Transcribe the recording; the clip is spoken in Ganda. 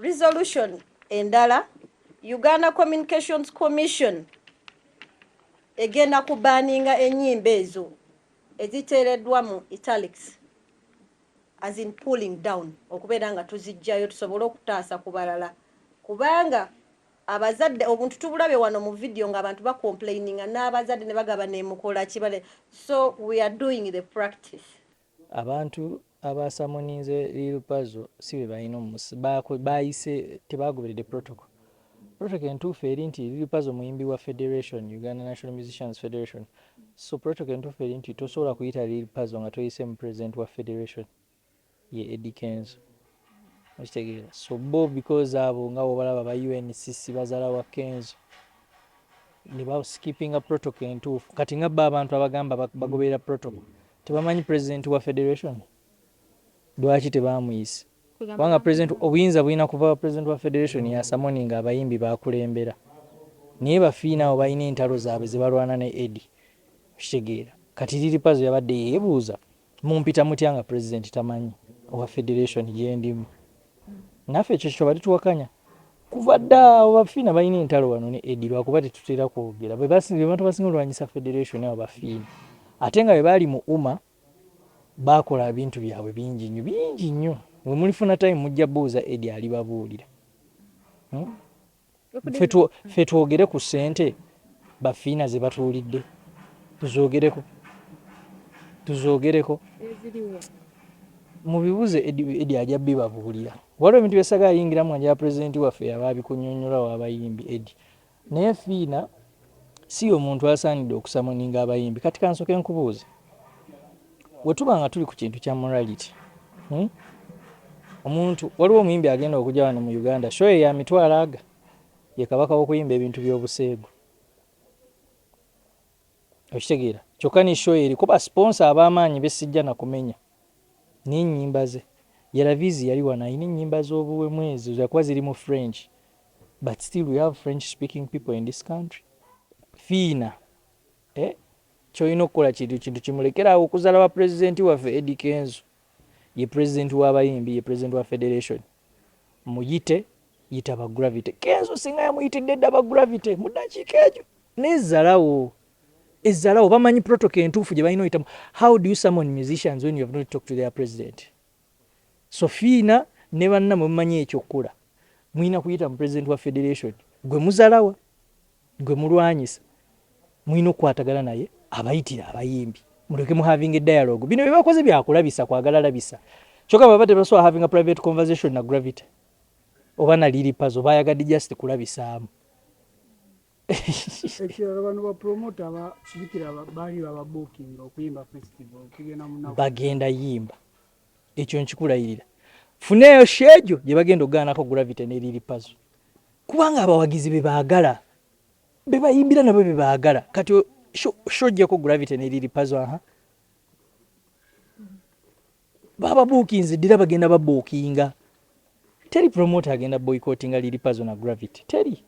resolution endala Uganda Communications Commission egenda kubaninga enyimba ezo eziteereddwa mu italics as in pulling down okubeera nga tuzijjayo tusobole okutaasa ku balala kubanga abazadde obuntu tubulabe wano mu video ng'abantu complaininga n'abazadde ne bagaba nemukola kibale so we are doing the practice. Abantu abasamoninze Lil Puzzle si be balina omusi bayise tebagoberedde protocol entuufu eri nti Lil Puzzle muyimbi wa Federation, Uganda National Musicians Federation. So protocol entuufu eri nti tosobola kuyita Lil Puzzle nga toyise mu president wa Federation ye Eddie Kenzo. Okitegeera. So bo because abo nga obalaba ba UNCC bazaala wa Kenzo ne ba skipping a protocol entuufu kati nga abantu abagamba bagoberera protocol tebamanyi president wa Federation lwaki tebamuyise kubanga president obuyinza bulina kuva president wa Federation ya summoning abayimbi bakulembera naye bafiina abo balina entalo zaabwe ze balwana ne Eddie. Okitegeera. Kati Lil Puzzle yabadde yeebuuza mumpita mutya nga president tamanyi wa Federation gyendimu naffe ekyo kyo bali tuwakanya kuva dda bafiina balina entalo wano ne Eddie lwakuba tetutera kwogera bwe bantu basinga olwanyisa Federation abo bafiina ate nga bwe baali mu bakola ebintu byabwe bingi nnyo bwe mulifuna time mujja buuza Eddie alibabuulira. Ffe twogere ku ssente bafiina ze batuulidde tuzoogereko mubibuuze Eddie ajja bibabuulira. Waliwo ebintu byesaga ayingiramu nga njala pulezidenti waffe yaba abikunnyonnyola w'abayimbi Eddie naye fiina si omuntu asaanidde okusamoninga abayimbi. Kati kansooke nkubuuze bwe tuba nga tuli ku kintu kya morality omuntu waliwo omuyimbi agenda okujja wano mu Uganda show ya mitwalo aga ye kabaka w'okuyimba ebintu by'obuseegu. Okitegeera kyokka ni show eri kuba sponsor ab'amaanyi besijja na kumenya n'ennyimba ze Yaravizi yali wano ayina ennyimba z'obuwemwezi zakuba ziri mu French but still we have French speaking people in this country. Fiina kyolina okukola kintu kimulekera okuzaala wa pulezidenti waffe Eddie Kenzo ye pulezidenti w'abayimbi ye pulezidenti wa Federation muyite yita ba Gravity. Kenzo singa yamuyitidde dda ba Gravity mu ddakiika egyo ezzalawo bamanyi protocol entuufu gye balina oyitamu. How do you summon musicians when you have not talked to their president? So fiina ne banna mumanyi ekyokukola mulina kuyita mu president wa Federation gwe muzalawa gwe mulwanyisa mulina okukwatagana naye abayitira abayimbi muleke mu having a dialogue. Bino bye bakoze byakulabisa kwagala labisa kyokka baba tebasobola having a private conversation na Gravity oba na Lil Puzzle bayagadde just kulabisaamu. Ekirala bano ba promoter abasirikira baali bababooking okuyimba festival okugenda mu bagenda yimba ekyo nkikulayirira funeeyo shejo gye bagenda okugaanako Gravity ne Lil Puzzle kubanga abawagizi be baagala be bayimbira nabo be baagala kati shojjako Gravity ne Lil Puzzle baba bookings dira bagenda babookinga teri promoter agenda boycottinga Lil Puzzle na Gravity teri.